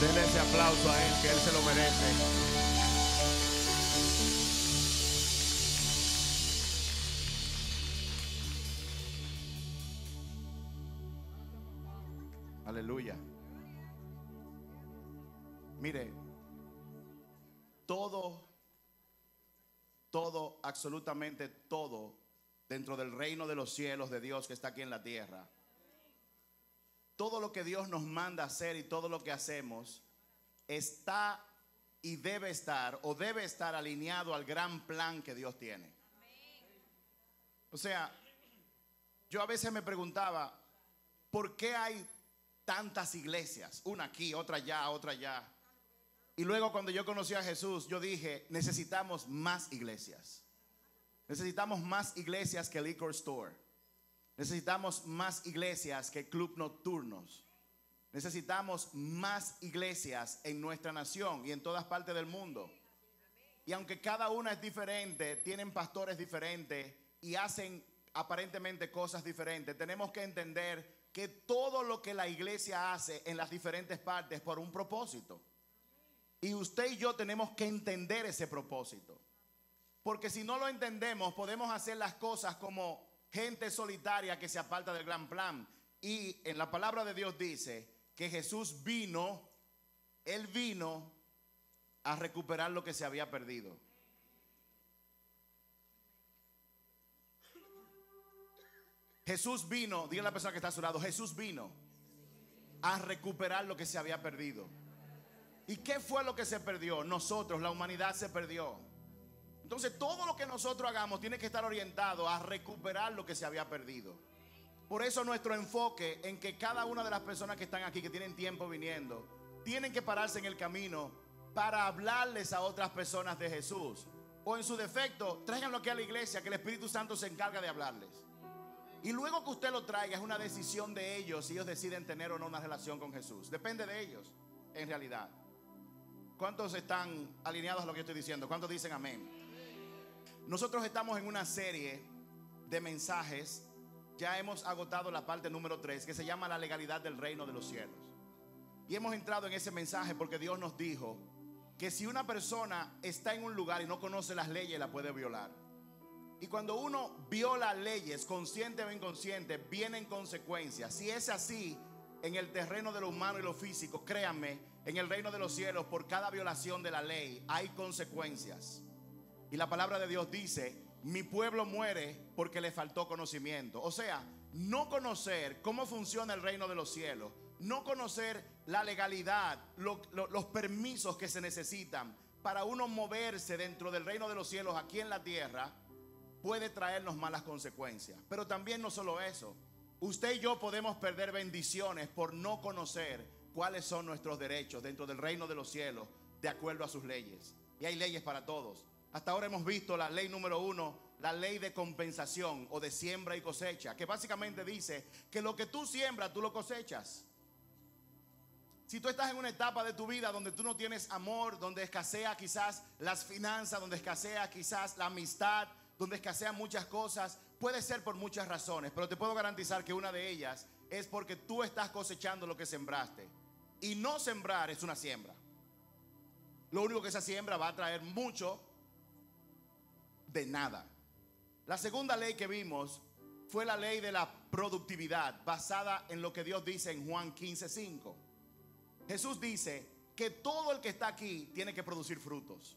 Denle ese aplauso a él, que él se lo merece. Aleluya. Mire, todo, absolutamente todo dentro del reino de los cielos de Dios que está aquí en la tierra, todo lo que Dios nos manda hacer y todo lo que hacemos está y debe estar o debe estar alineado al gran plan que Dios tiene. O sea, yo a veces me preguntaba, ¿por qué hay tantas iglesias? Una aquí, otra allá, otra allá. Y luego cuando yo conocí a Jesús, yo dije, necesitamos más iglesias. Necesitamos más iglesias que liquor store. Necesitamos más iglesias que club nocturnos. Necesitamos más iglesias en nuestra nación y en todas partes del mundo. Y aunque cada una es diferente, tienen pastores diferentes y hacen aparentemente cosas diferentes, tenemos que entender que todo lo que la iglesia hace en las diferentes partes es por un propósito. Y usted y yo tenemos que entender ese propósito. Porque si no lo entendemos, podemos hacer las cosas como gente solitaria que se aparta del gran plan. Y en la palabra de Dios dice que Jesús vino, Él vino a recuperar lo que se había perdido. Jesús vino, dígale a la persona que está a su lado, Jesús vino a recuperar lo que se había perdido. ¿Y qué fue lo que se perdió? Nosotros, la humanidad se perdió. Entonces todo lo que nosotros hagamos tiene que estar orientado a recuperar lo que se había perdido. Por eso nuestro enfoque en que cada una de las personas que están aquí, que tienen tiempo viniendo, tienen que pararse en el camino para hablarles a otras personas de Jesús. O en su defecto, tráiganlo aquí a la iglesia, que el Espíritu Santo se encarga de hablarles. Y luego que usted lo traiga, es una decisión de ellos si ellos deciden tener o no una relación con Jesús. Depende de ellos, en realidad. ¿Cuántos están alineados a lo que yo estoy diciendo? ¿Cuántos dicen amén? Nosotros estamos en una serie de mensajes. Ya hemos agotado la parte número 3, que se llama la legalidad del reino de los cielos. Y hemos entrado en ese mensaje porque Dios nos dijo que si una persona está en un lugar y no conoce las leyes, la puede violar. Y cuando uno viola leyes, consciente o inconsciente, vienen consecuencias. Si es así en el terreno de lo humano y lo físico, créanme, en el reino de los cielos, por cada violación de la ley hay consecuencias. Y la palabra de Dios dice, mi pueblo muere porque le faltó conocimiento. O sea, no conocer cómo funciona el reino de los cielos, no conocer la legalidad, los permisos que se necesitan para uno moverse dentro del reino de los cielos aquí en la tierra, puede traernos malas consecuencias. Pero también no solo eso, usted y yo podemos perder bendiciones por no conocer cuáles son nuestros derechos dentro del reino de los cielos de acuerdo a sus leyes. Y hay leyes para todos. Hasta ahora hemos visto la ley número 1, la ley de compensación o de siembra y cosecha, que básicamente dice que lo que tú siembras, tú lo cosechas. Si tú estás en una etapa de tu vida donde tú no tienes amor, donde escasea quizás las finanzas, donde escasea quizás la amistad, donde escasean muchas cosas, puede ser por muchas razones, pero te puedo garantizar que una de ellas es porque tú estás cosechando lo que sembraste. Y no sembrar es una siembra. Lo único que esa siembra va a traer mucho de nada. La segunda ley que vimos fue la ley de la productividad, basada en lo que Dios dice en Juan 15:5. Jesús dice que todo el que está aquí tiene que producir frutos.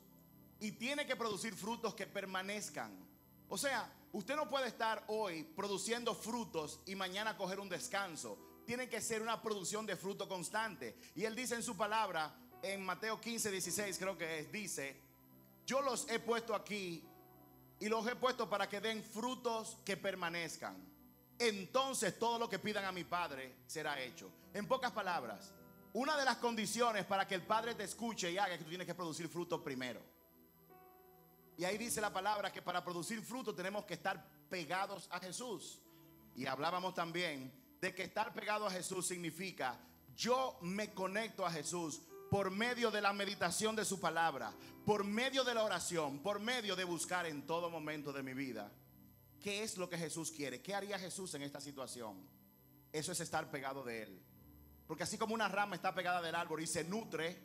Y tiene que producir frutos que permanezcan. O sea, usted no puede estar hoy produciendo frutos y mañana coger un descanso. Tiene que ser una producción de fruto constante. Y Él dice en su palabra, en Mateo 15:16 creo que es, dice, yo los he puesto aquí y los he puesto para que den frutos que permanezcan. Entonces todo lo que pidan a mi Padre será hecho. En pocas palabras, una de las condiciones para que el Padre te escuche y haga es que tú tienes que producir frutos primero. Y ahí dice la palabra que para producir fruto tenemos que estar pegados a Jesús. Y hablábamos también de que estar pegado a Jesús significa yo me conecto a Jesús por medio de la meditación de su palabra, por medio de la oración, por medio de buscar en todo momento de mi vida qué es lo que Jesús quiere, qué haría Jesús en esta situación. Eso es estar pegado de Él. Porque así como una rama está pegada del árbol y se nutre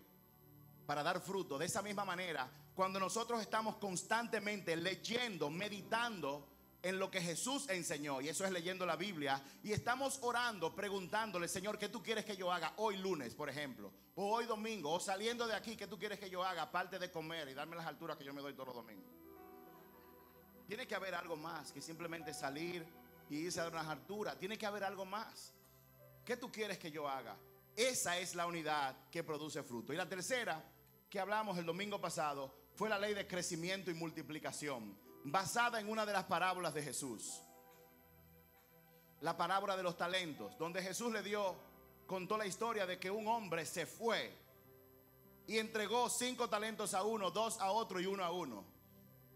para dar fruto, de esa misma manera, cuando nosotros estamos constantemente leyendo, meditando en lo que Jesús enseñó, y eso es leyendo la Biblia, y estamos orando, preguntándole: Señor, ¿qué tú quieres que yo haga hoy lunes, por ejemplo? O hoy domingo, o saliendo de aquí, ¿qué tú quieres que yo haga? Aparte de comer y darme las alturas que yo me doy todos los domingos. Tiene que haber algo más que simplemente salir y irse a dar unas alturas. Tiene que haber algo más. ¿Qué tú quieres que yo haga? Esa es la unidad que produce fruto. Y la tercera, que hablamos el domingo pasado, fue la ley de crecimiento y multiplicación, basada en una de las parábolas de Jesús. La parábola de los talentos, donde Jesús contó la historia de que un hombre se fue y entregó 5 talentos a uno, 2 a otro y 1 a uno.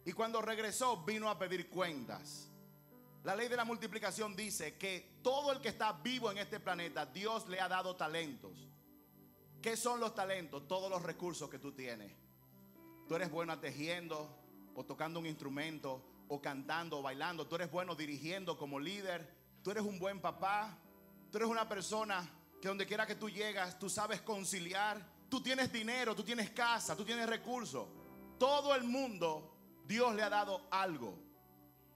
Y cuando regresó, vino a pedir cuentas. La ley de la multiplicación dice que todo el que está vivo en este planeta, Dios le ha dado talentos. ¿Qué son los talentos? Todos los recursos que tú tienes. Tú eres bueno tejiendo, o tocando un instrumento, o cantando, o bailando. Tú eres bueno dirigiendo como líder. Tú eres un buen papá. Tú eres una persona que donde quiera que tú llegas, tú sabes conciliar. Tú tienes dinero, tú tienes casa, tú tienes recursos. Todo el mundo, Dios le ha dado algo.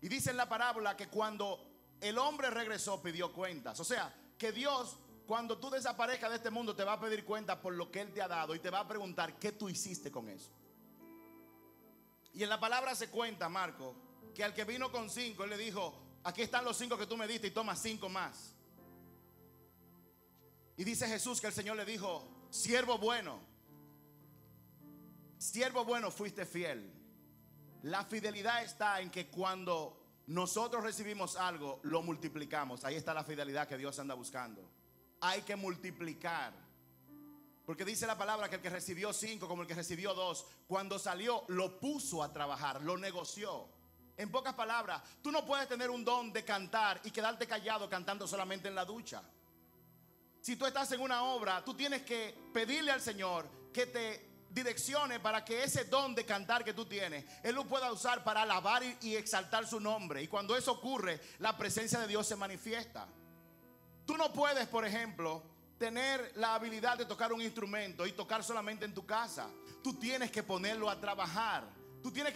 Y dice en la parábola que cuando el hombre regresó, pidió cuentas. O sea, que Dios, cuando tú desaparezcas de este mundo, te va a pedir cuentas por lo que Él te ha dado y te va a preguntar qué tú hiciste con eso. Y en la palabra se cuenta, Marco, que al que vino con 5, Él le dijo: aquí están los 5 que tú me diste, y toma 5 más. Y dice Jesús que el Señor le dijo: siervo bueno, fuiste fiel. La fidelidad está en que cuando nosotros recibimos algo, lo multiplicamos. Ahí está la fidelidad que Dios anda buscando. Hay que multiplicar. Porque dice la palabra que el que recibió 5 como el que recibió 2, cuando salió lo puso a trabajar, lo negoció. En pocas palabras, tú no puedes tener un don de cantar y quedarte callado cantando solamente en la ducha. Si tú estás en una obra, tú tienes que pedirle al Señor que te direccione para que ese don de cantar que tú tienes, Él lo pueda usar para alabar y exaltar su nombre. Y cuando eso ocurre, la presencia de Dios se manifiesta. Tú no puedes, por ejemplo, tener la habilidad de tocar un instrumento y tocar solamente en tu casa. Tú tienes que ponerlo a trabajar. Tú tienes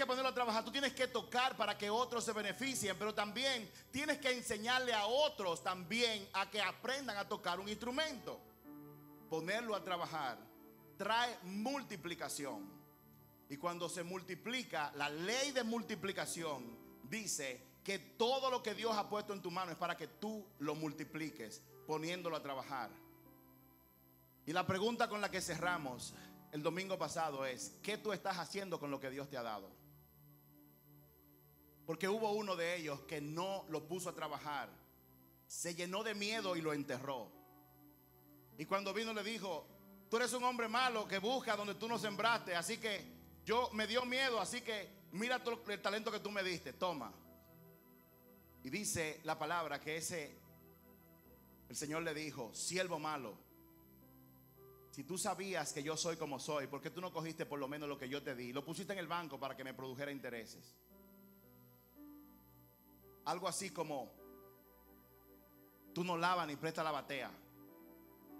que tocar para que otros se beneficien, pero también tienes que enseñarle a otros también a que aprendan a tocar un instrumento. Ponerlo a trabajar trae multiplicación. Y cuando se multiplica, la ley de multiplicación dice que todo lo que Dios ha puesto en tu mano es para que tú lo multipliques, poniéndolo a trabajar. Y la pregunta con la que cerramos el domingo pasado es: ¿qué tú estás haciendo con lo que Dios te ha dado? Porque hubo uno de ellos que no lo puso a trabajar, se llenó de miedo y lo enterró. Y cuando vino le dijo: tú eres un hombre malo que busca donde tú no sembraste, así que me dio miedo, así que mira el talento que tú me diste, toma. Y dice la palabra que el Señor le dijo: siervo malo, si tú sabías que yo soy como soy, ¿por qué tú no cogiste por lo menos lo que yo te di? Lo pusiste en el banco para que me produjera intereses. Algo así como: tú no lavas ni prestas la batea.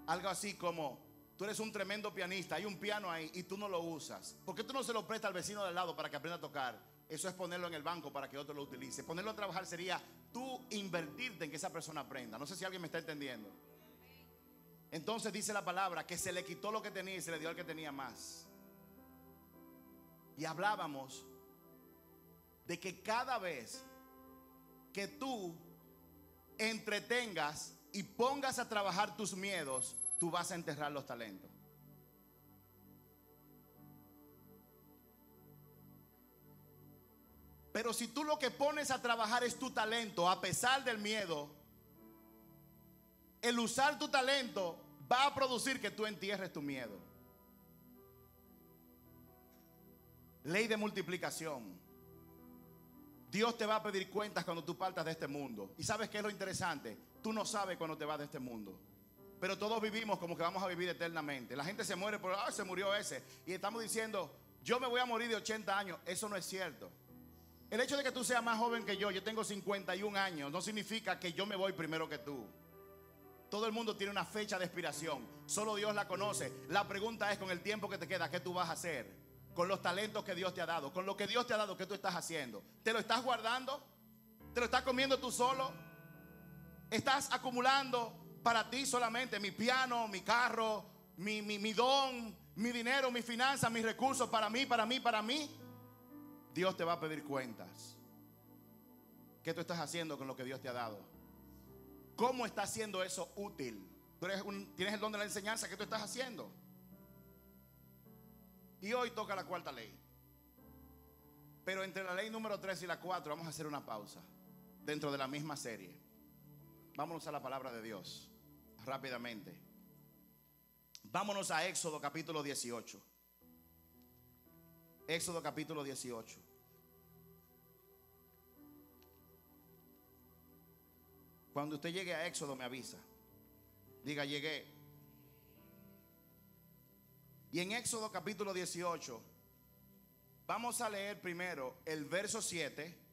Algo así como: tú eres un tremendo pianista, hay un piano ahí y tú no lo usas. ¿Por qué tú no se lo prestas al vecino de al lado para que aprenda a tocar? Eso es ponerlo en el banco para que otro lo utilice. Ponerlo a trabajar sería tú invertirte en que esa persona aprenda. No sé si alguien me está entendiendo. Entonces dice la palabra que se le quitó lo que tenía y se le dio al que tenía más. Y hablábamos de que cada vez que tú entretengas y pongas a trabajar tus miedos, tú vas a enterrar los talentos. Pero si tú lo que pones a trabajar es tu talento, a pesar del miedo, el usar tu talento va a producir que tú entierres tu miedo. Ley de multiplicación. Dios te va a pedir cuentas cuando tú partas de este mundo. ¿Y sabes qué es lo interesante? Tú no sabes cuándo te vas de este mundo. Pero todos vivimos como que vamos a vivir eternamente. La gente se muere por: se murió ese. Y estamos diciendo: yo me voy a morir de 80 años. Eso no es cierto. El hecho de que tú seas más joven que yo tengo 51 años, no significa que yo me voy primero que tú. Todo el mundo tiene una fecha de expiración. Solo Dios la conoce. La pregunta es, con el tiempo que te queda, ¿qué tú vas a hacer? Con los talentos que Dios te ha dado, con lo que Dios te ha dado, ¿qué tú estás haciendo? ¿Te lo estás guardando? ¿Te lo estás comiendo tú solo? ¿Estás acumulando para ti solamente mi piano, mi carro, mi don, mi dinero, mi finanzas, mis recursos para mí, para mí, para mí? Dios te va a pedir cuentas. ¿Qué tú estás haciendo con lo que Dios te ha dado? ¿Cómo está haciendo eso útil? Tienes el don de la enseñanza. ¿Qué tú estás haciendo? Y hoy toca la cuarta ley. Pero entre la ley número 3 y la 4 vamos a hacer una pausa dentro de la misma serie. Vámonos a la palabra de Dios rápidamente. Vámonos a Éxodo capítulo 18. Éxodo capítulo 18. Cuando usted llegue a Éxodo me avisa. Diga, llegué. Y en Éxodo capítulo 18 vamos a leer primero el verso 7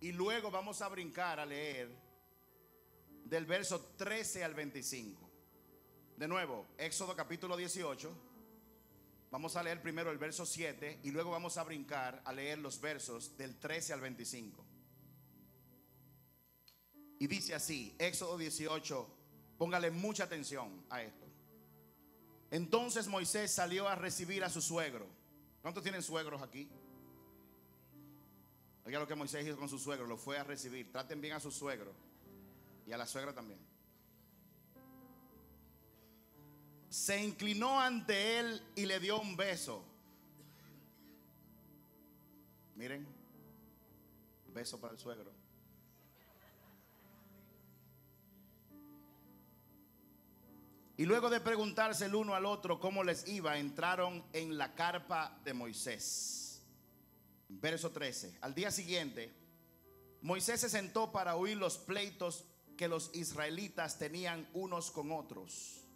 y luego vamos a brincar a leer del verso 13 al 25. De nuevo, Éxodo capítulo 18. Vamos a leer primero el verso 7 y luego vamos a brincar a leer los versos del 13 al 25. Y dice así, Éxodo 18, póngale mucha atención a esto. Entonces Moisés salió a recibir a su suegro. ¿Cuántos tienen suegros aquí? Oiga lo que Moisés hizo con su suegro, lo fue a recibir. Traten bien a su suegro y a la suegra también. Se inclinó ante él y le dio un beso. Miren, beso para el suegro. Y luego de preguntarse el uno al otro cómo les iba, entraron en la carpa de Moisés. Verso 13. Al día siguiente, Moisés se sentó para oír los pleitos que los israelitas tenían unos con otros.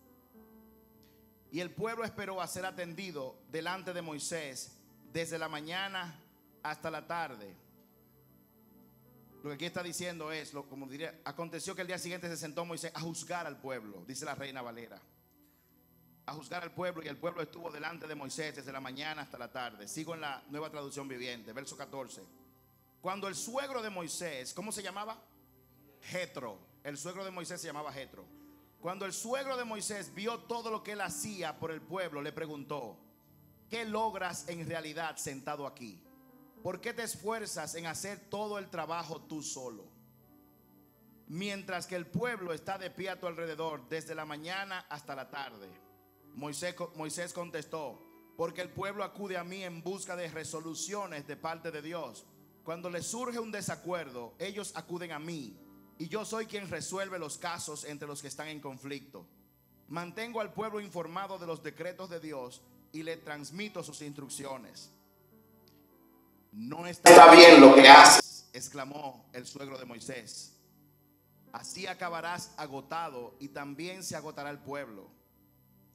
Y el pueblo esperó a ser atendido delante de Moisés desde la mañana hasta la tarde. Lo que aquí está diciendo es, como diría, aconteció que el día siguiente se sentó Moisés a juzgar al pueblo, dice la Reina Valera. A juzgar al pueblo, y el pueblo estuvo delante de Moisés desde la mañana hasta la tarde. Sigo en la Nueva Traducción Viviente, verso 14. Cuando el suegro de Moisés, ¿cómo se llamaba? Jetro. El suegro de Moisés se llamaba Jetro. Cuando el suegro de Moisés vio todo lo que él hacía por el pueblo, le preguntó: ¿qué logras en realidad sentado aquí? ¿Por qué te esfuerzas en hacer todo el trabajo tú solo? Mientras que el pueblo está de pie a tu alrededor desde la mañana hasta la tarde. Moisés contestó: porque el pueblo acude a mí en busca de resoluciones de parte de Dios. Cuando les surge un desacuerdo, ellos acuden a mí, y yo soy quien resuelve los casos entre los que están en conflicto. Mantengo al pueblo informado de los decretos de Dios y le transmito sus instrucciones. No está bien lo que haces, exclamó el suegro de Moisés. Así acabarás agotado y también se agotará el pueblo.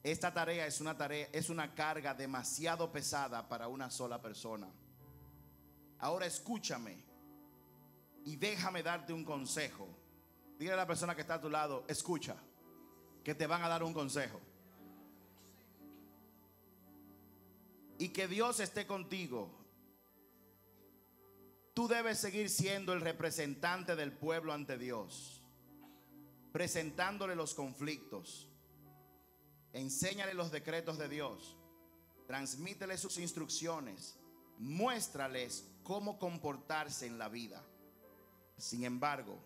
Esta tarea es una carga demasiado pesada para una sola persona. Ahora escúchame y déjame darte un consejo. Dile a la persona que está a tu lado: escucha, que te van a dar un consejo. Y que Dios esté contigo. Tú debes seguir siendo el representante del pueblo ante Dios, presentándole los conflictos. Enséñale los decretos de Dios, transmítele sus instrucciones, muéstrales cómo comportarse en la vida. Sin embargo,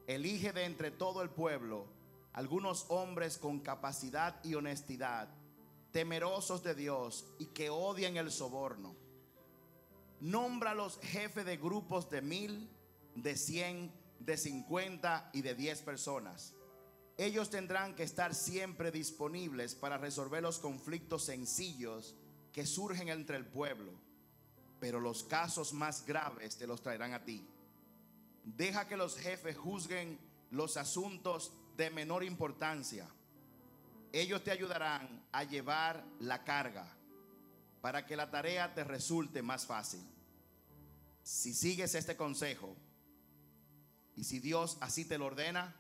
elige de entre todo el pueblo algunos hombres con capacidad y honestidad, temerosos de Dios y que odien el soborno. Nómbralos jefes de grupos de 1000, de 100, de 50 y de 10 personas. Ellos tendrán que estar siempre disponibles para resolver los conflictos sencillos que surgen entre el pueblo, pero los casos más graves te los traerán a ti. Deja que los jefes juzguen los asuntos de menor importancia. Ellos te ayudarán a llevar la carga para que la tarea te resulte más fácil. Si sigues este consejo y si Dios así te lo ordena,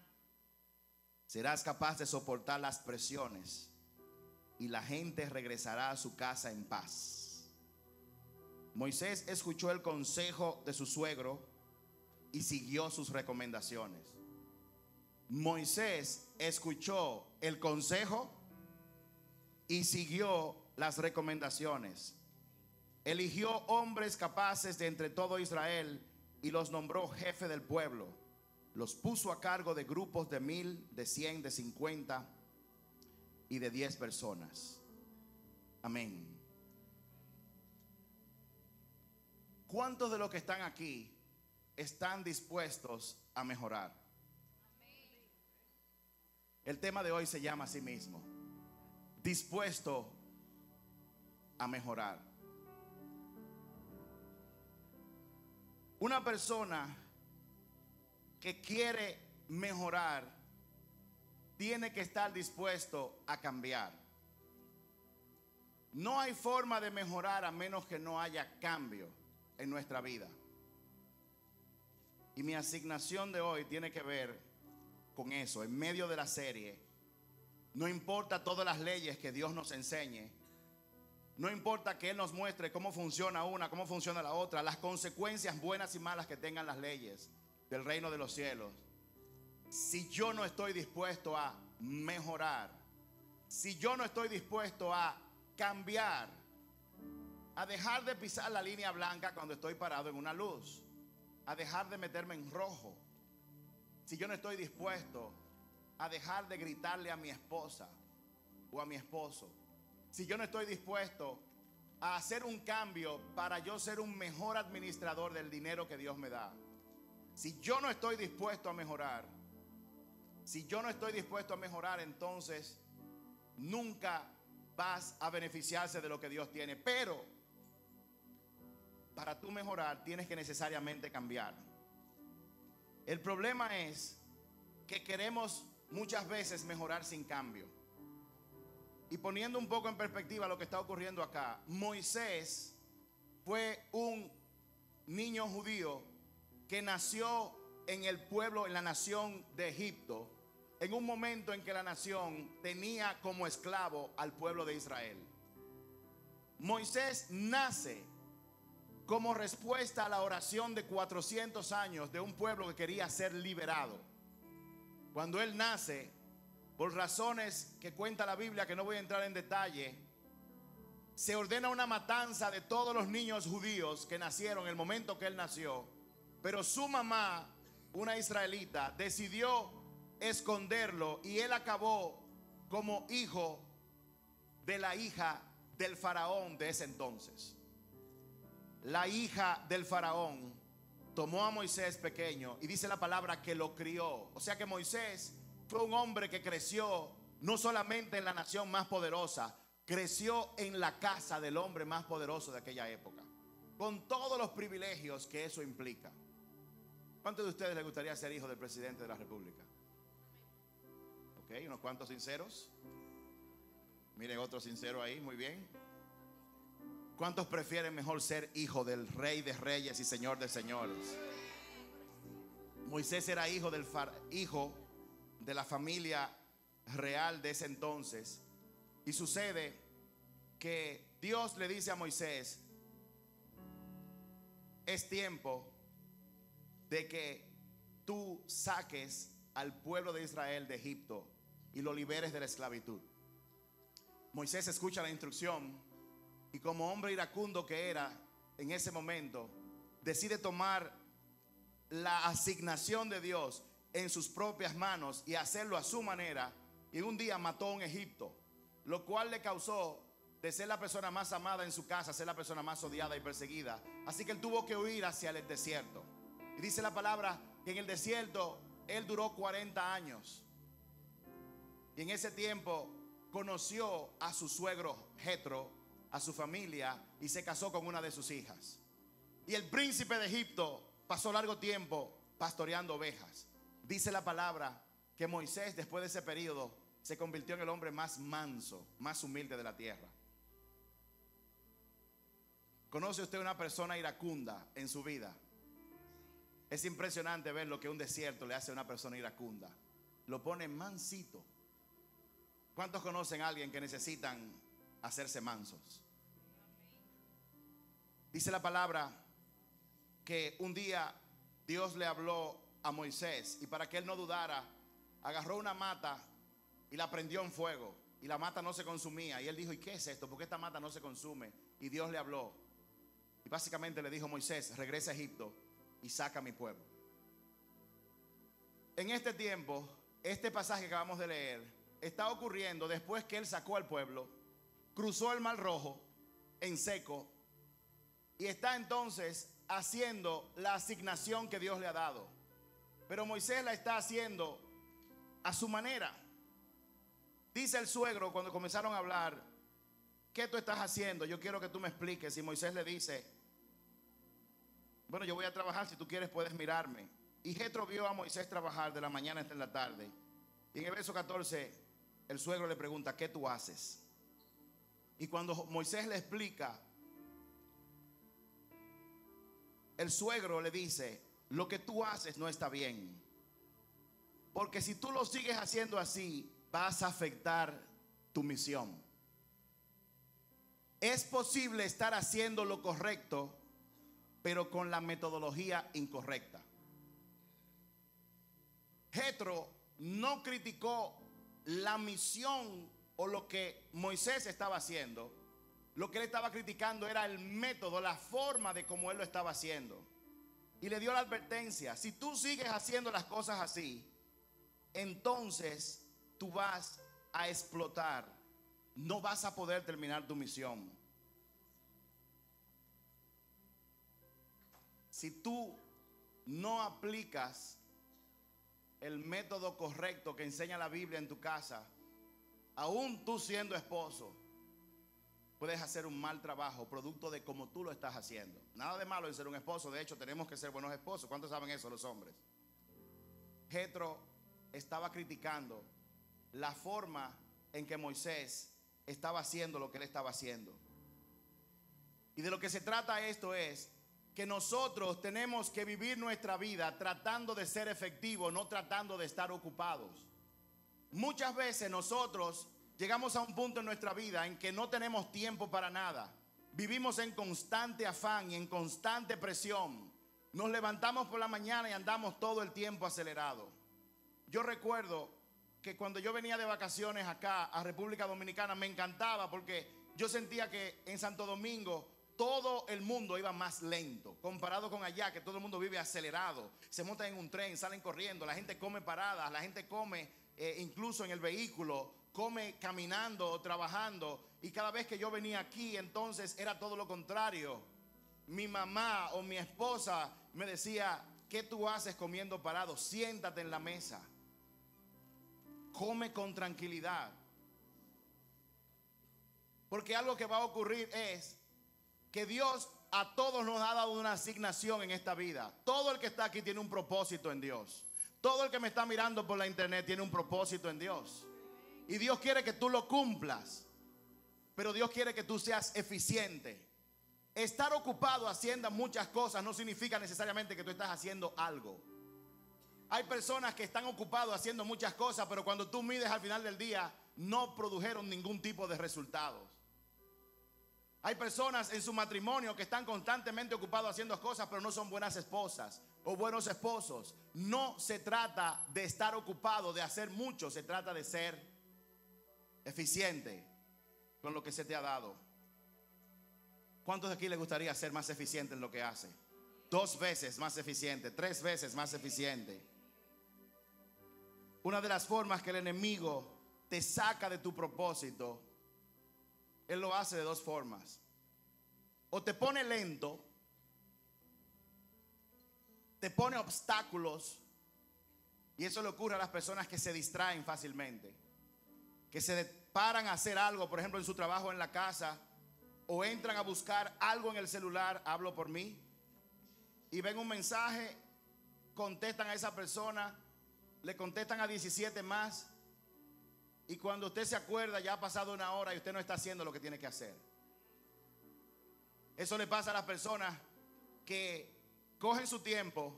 Serás capaz de soportar las presiones y la gente regresará a su casa en paz. Moisés escuchó el consejo de su suegro y siguió sus recomendaciones. Moisés escuchó el consejo y siguió las recomendaciones. Eligió hombres capaces de entre todo Israel y los nombró jefe del pueblo. Los puso a cargo de grupos de 1000, de 100, de 50 y de 10 personas. Amén. ¿Cuántos de los que están aquí están dispuestos a mejorar? El tema de hoy se llama así mismo: dispuesto a mejorar. Una persona que quiere mejorar tiene que estar dispuesto a cambiar. No hay forma de mejorar a menos que no haya cambio en nuestra vida. Y mi asignación de hoy tiene que ver con eso. En medio de la serie, no importa todas las leyes que Dios nos enseñe, no importa que Él nos muestre cómo funciona una, cómo funciona la otra, las consecuencias buenas y malas que tengan las leyes del reino de los cielos. Si yo no estoy dispuesto a mejorar, si yo no estoy dispuesto a cambiar, a dejar de pisar la línea blanca cuando estoy parado en una luz, a dejar de meterme en rojo, si yo no estoy dispuesto a dejar de gritarle a mi esposa o a mi esposo, si yo no estoy dispuesto a hacer un cambio para yo ser un mejor administrador del dinero que Dios me da, si yo no estoy dispuesto a mejorar, entonces nunca vas a beneficiarse de lo que Dios tiene. Pero para tú mejorar tienes que necesariamente cambiar. El problema es que queremos muchas veces mejorar sin cambio. Y poniendo un poco en perspectiva lo que está ocurriendo acá, Moisés fue un niño judío que nació en el pueblo, en la nación de Egipto, en un momento en que la nación tenía como esclavo al pueblo de Israel. Moisés nace como respuesta a la oración de 400 años de un pueblo que quería ser liberado. Cuando él nace, por razones que cuenta la Biblia, que no voy a entrar en detalle, se ordena una matanza de todos los niños judíos que nacieron en el momento que él nació. Pero su mamá, una israelita, decidió esconderlo y él acabó como hijo de la hija del faraón de ese entonces. La hija del faraón tomó a Moisés pequeño y dice la palabra que lo crió. O sea que Moisés fue un hombre que creció no solamente en la nación más poderosa, creció en la casa del hombre más poderoso de aquella época, con todos los privilegios que eso implica. ¿Cuántos de ustedes les gustaría ser hijo del presidente de la República? Ok, unos cuantos sinceros. Miren otro sincero ahí, muy bien. ¿Cuántos prefieren mejor ser hijo del Rey de Reyes y Señor de Señores? Moisés era hijo de la familia real de ese entonces. Y sucede que Dios le dice a Moisés: es tiempo de que tú saques al pueblo de Israel de Egipto y lo liberes de la esclavitud. Moisés escucha la instrucción y, como hombre iracundo que era en ese momento, decide tomar la asignación de Dios en sus propias manos y hacerlo a su manera. Y un día mató a un Egipto, lo cual le causó de ser la persona más amada en su casa, ser la persona más odiada y perseguida. Así que él tuvo que huir hacia el desierto. Y dice la palabra que en el desierto él duró 40 años. Y en ese tiempo conoció a su suegro Jetro, a su familia, y se casó con una de sus hijas. Y el príncipe de Egipto pasó largo tiempo pastoreando ovejas. Dice la palabra que Moisés, después de ese periodo, se convirtió en el hombre más manso, más humilde de la tierra. ¿Conoce usted una persona iracunda en su vida? Es impresionante ver lo que un desierto le hace a una persona iracunda. lo pone mansito. ¿Cuántos conocen a alguien que necesitan hacerse mansos? Dice la palabra que un día Dios le habló a Moisés y para que él no dudara, agarró una mata y la prendió en fuego y la mata no se consumía. Y él dijo: ¿y qué es esto? ¿Por qué esta mata no se consume? Y Dios le habló y básicamente le dijo: Moisés, regresa a Egipto y saca a mi pueblo. En este tiempo, este pasaje que acabamos de leer está ocurriendo después que él sacó al pueblo, cruzó el Mar Rojo en seco y está entonces haciendo la asignación que Dios le ha dado. Pero Moisés la está haciendo a su manera. Dice el suegro cuando comenzaron a hablar: ¿qué tú estás haciendo? Yo quiero que tú me expliques. Y Moisés le dice: bueno, yo voy a trabajar, si tú quieres puedes mirarme. Y Jetro vio a Moisés trabajar de la mañana hasta en la tarde. Y en el verso 14 el suegro le pregunta: ¿qué tú haces? Y cuando Moisés le explica, el suegro le dice: lo que tú haces no está bien, porque si tú lo sigues haciendo así, vas a afectar tu misión. Es posible estar haciendo lo correcto, pero con la metodología incorrecta. Jetro no criticó la misión o lo que Moisés estaba haciendo. Lo que él estaba criticando era el método, la forma de cómo él lo estaba haciendo. Y le dio la advertencia: si tú sigues haciendo las cosas así, entonces tú vas a explotar, no vas a poder terminar tu misión. Si tú no aplicas el método correcto que enseña la Biblia en tu casa, aún tú siendo esposo, puedes hacer un mal trabajo producto de cómo tú lo estás haciendo. Nada de malo en ser un esposo, de hecho tenemos que ser buenos esposos. ¿Cuántos saben eso los hombres? Jetro estaba criticando la forma en que Moisés estaba haciendo lo que él estaba haciendo. Y de lo que se trata esto es que nosotros tenemos que vivir nuestra vida tratando de ser efectivos, no tratando de estar ocupados. Muchas veces nosotros llegamos a un punto en nuestra vida en que no tenemos tiempo para nada. Vivimos en constante afán y en constante presión. Nos levantamos por la mañana y andamos todo el tiempo acelerado. Yo recuerdo que cuando yo venía de vacaciones acá a República Dominicana me encantaba porque yo sentía que en Santo Domingo todo el mundo iba más lento comparado con allá, que todo el mundo vive acelerado. Se montan en un tren, salen corriendo, la gente come paradas, la gente come incluso en el vehículo, come caminando o trabajando. Y cada vez que yo venía aquí, entonces era todo lo contrario. Mi mamá o mi esposa me decía: ¿qué tú haces comiendo parado? Siéntate en la mesa, come con tranquilidad. Porque algo que va a ocurrir es que Dios a todos nos ha dado una asignación en esta vida. Todo el que está aquí tiene un propósito en Dios. Todo el que me está mirando por la internet tiene un propósito en Dios. Y Dios quiere que tú lo cumplas. Pero Dios quiere que tú seas eficiente. Estar ocupado haciendo muchas cosas no significa necesariamente que tú estás haciendo algo. Hay personas que están ocupados haciendo muchas cosas, pero cuando tú mides al final del día, no produjeron ningún tipo de resultados. Hay personas en su matrimonio que están constantemente ocupados haciendo cosas, pero no son buenas esposas o buenos esposos. No se trata de estar ocupado, de hacer mucho. Se trata de ser eficiente con lo que se te ha dado. ¿Cuántos de aquí les gustaría ser más eficiente en lo que hace? 2 veces más eficiente, 3 veces más eficiente. Una de las formas que el enemigo te saca de tu propósito, él lo hace de 2 formas. O te pone lento, te pone obstáculos, y eso le ocurre a las personas que se distraen fácilmente, que se paran a hacer algo, por ejemplo en su trabajo, en la casa, o entran a buscar algo en el celular. Hablo por mí. Y ven un mensaje, contestan a esa persona, le contestan a 17 más, y cuando usted se acuerda ya ha pasado 1 hora y usted no está haciendo lo que tiene que hacer. Eso le pasa a las personas que cogen su tiempo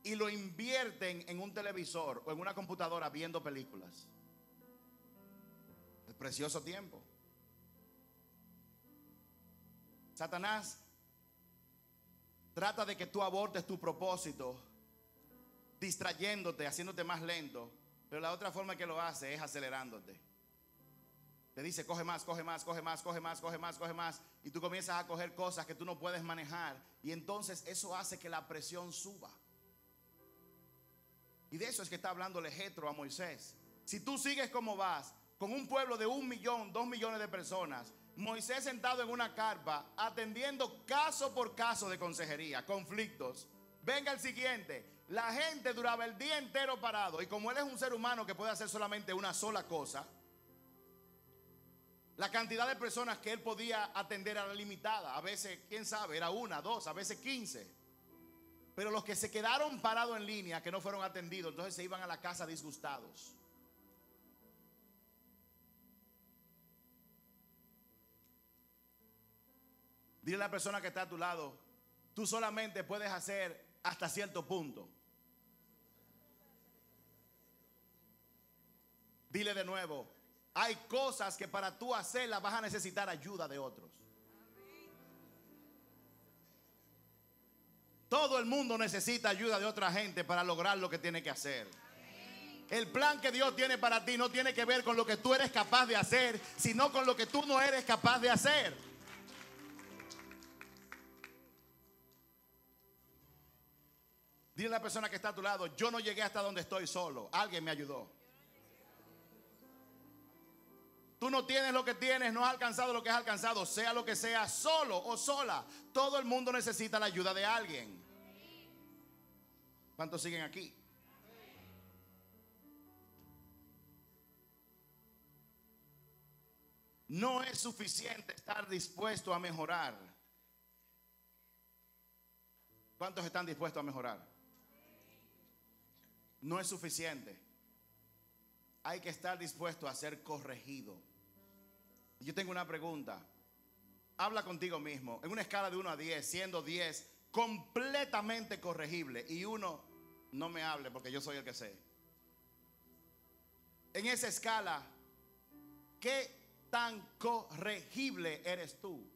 y lo invierten en un televisor o en una computadora viendo películas. El precioso tiempo. Satanás trata de que tú abortes tu propósito, distrayéndote, haciéndote más lento. Pero la otra forma que lo hace es acelerándote. Te dice, coge más, coge más, coge más, coge más, coge más, coge más. Y tú comienzas a coger cosas que tú no puedes manejar. Y entonces eso hace que la presión suba. Y de eso es que está hablándole Jetro a Moisés. Si tú sigues como vas, con un pueblo de 1 millón, 2 millones de personas, Moisés sentado en una carpa, atendiendo caso por caso de consejería, conflictos. Venga el siguiente. La gente duraba el día entero parado. Y como él es un ser humano que puede hacer solamente una sola cosa, la cantidad de personas que él podía atender era limitada. A veces, quién sabe, era 1, 2, a veces 15. Pero los que se quedaron parados en línea, que no fueron atendidos, entonces se iban a la casa disgustados. Dile a la persona que está a tu lado, tú solamente puedes hacer hasta cierto punto. Dile de nuevo, hay cosas que para tú hacerlas vas a necesitar ayuda de otros. Todo el mundo necesita ayuda de otra gente para lograr lo que tiene que hacer. El plan que Dios tiene para ti no tiene que ver con lo que tú eres capaz de hacer, sino con lo que tú no eres capaz de hacer. Dile a la persona que está a tu lado, yo no llegué hasta donde estoy solo, alguien me ayudó. Tú no tienes lo que tienes, no has alcanzado lo que has alcanzado, sea lo que sea, solo o sola. Todo el mundo necesita la ayuda de alguien. ¿Cuántos siguen aquí? No es suficiente estar dispuesto a mejorar. ¿Cuántos están dispuestos a mejorar? No es suficiente. Hay que estar dispuesto a ser corregido. Yo tengo una pregunta. Habla contigo mismo. En una escala de 1 a 10, siendo 10 completamente corregible y 1 no me hable porque yo soy el que sé. En esa escala, ¿qué tan corregible eres tú?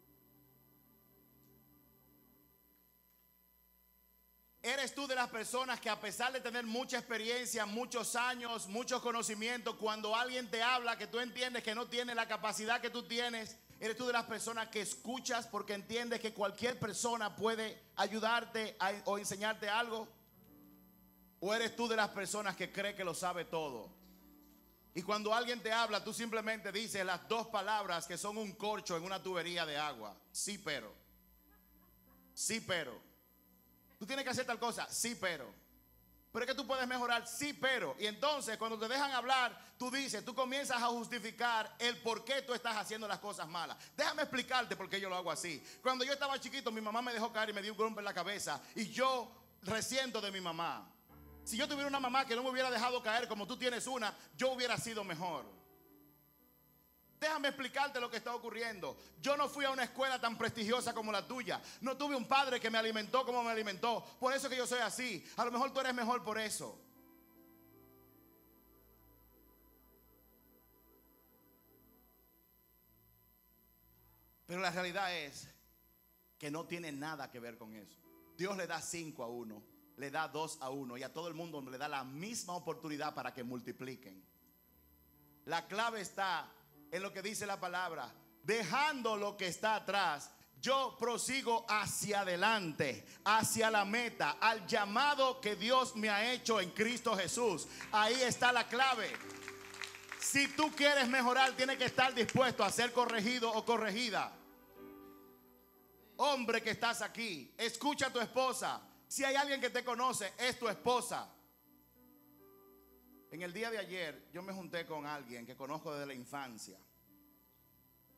¿Eres tú de las personas que a pesar de tener mucha experiencia, muchos años, muchos conocimientos, cuando alguien te habla que tú entiendes que no tiene la capacidad que tú tienes, eres tú de las personas que escuchas porque entiendes que cualquier persona puede ayudarte o enseñarte algo? ¿O eres tú de las personas que cree que lo sabe todo? Y cuando alguien te habla, tú simplemente dices las 2 palabras que son un corcho en una tubería de agua. Sí, pero. Sí, pero. Tú tienes que hacer tal cosa, sí, pero. Pero es que tú puedes mejorar, sí, pero. Y entonces cuando te dejan hablar, tú comienzas a justificar el por qué tú estás haciendo las cosas malas. Déjame explicarte por qué yo lo hago así. Cuando yo estaba chiquito, mi mamá me dejó caer y me dio un golpe en la cabeza. Y yo resiento de mi mamá. Si yo tuviera una mamá que no me hubiera dejado caer como tú tienes una, yo hubiera sido mejor. Déjame explicarte lo que está ocurriendo. Yo no fui a una escuela tan prestigiosa como la tuya. No tuve un padre que me alimentó como me alimentó. Por eso que yo soy así. A lo mejor tú eres mejor por eso. Pero la realidad es que no tiene nada que ver con eso. Dios le da 5 a uno, le da 2 a uno y a todo el mundo le da la misma oportunidad para que multipliquen. La clave está en lo que dice la palabra: dejando lo que está atrás, yo prosigo hacia adelante, hacia la meta, al llamado que Dios me ha hecho en Cristo Jesús. Ahí está la clave. Si tú quieres mejorar, tienes que estar dispuesto a ser corregido o corregida. Hombre que estás aquí, escucha a tu esposa. Si hay alguien que te conoce, es tu esposa. En el día de ayer yo me junté con alguien que conozco desde la infancia,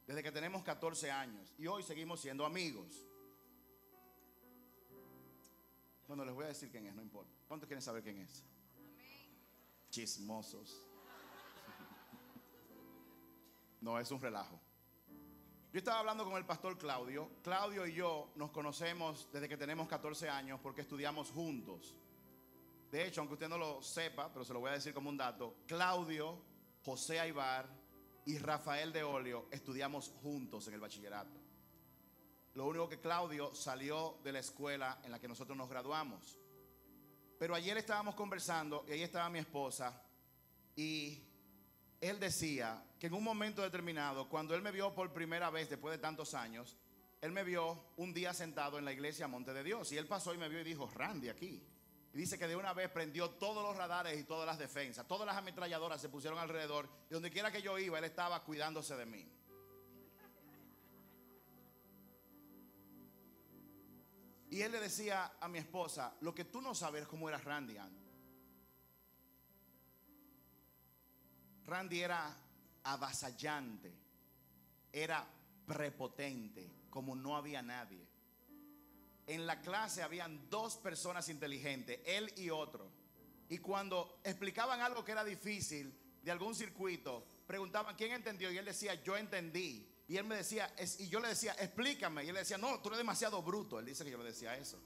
desde que tenemos 14 años, y hoy seguimos siendo amigos. Bueno, les voy a decir quién es, no importa. ¿Cuántos quieren saber quién es? Chismosos. No, es un relajo. Yo estaba hablando con el pastor Claudio. Claudio y yo nos conocemos desde que tenemos 14 años porque estudiamos juntos. De hecho, aunque usted no lo sepa, pero se lo voy a decir como un dato, Claudio, José Aybar y Rafael de Olio estudiamos juntos en el bachillerato. Lo único que Claudio salió de la escuela en la que nosotros nos graduamos. Pero ayer estábamos conversando y ahí estaba mi esposa y él decía que en un momento determinado, cuando él me vio por primera vez después de tantos años, él me vio un día sentado en la iglesia Monte de Dios y él pasó y me vio y dijo: Randy, aquí. Y dice que de una vez prendió todos los radares y todas las defensas, todas las ametralladoras se pusieron alrededor y donde quiera que yo iba, él estaba cuidándose de mí. Y él le decía a mi esposa: lo que tú no sabes es cómo era Randy antes. Randy era avasallante, era prepotente, como no había nadie. En la clase habían dos personas inteligentes, él y otro. Y cuando explicaban algo que era difícil de algún circuito, preguntaban quién entendió y él decía: yo entendí. Y él me decía, y yo le decía: explícame. Y él le decía: no, tú eres demasiado bruto. Él dice que yo le decía eso.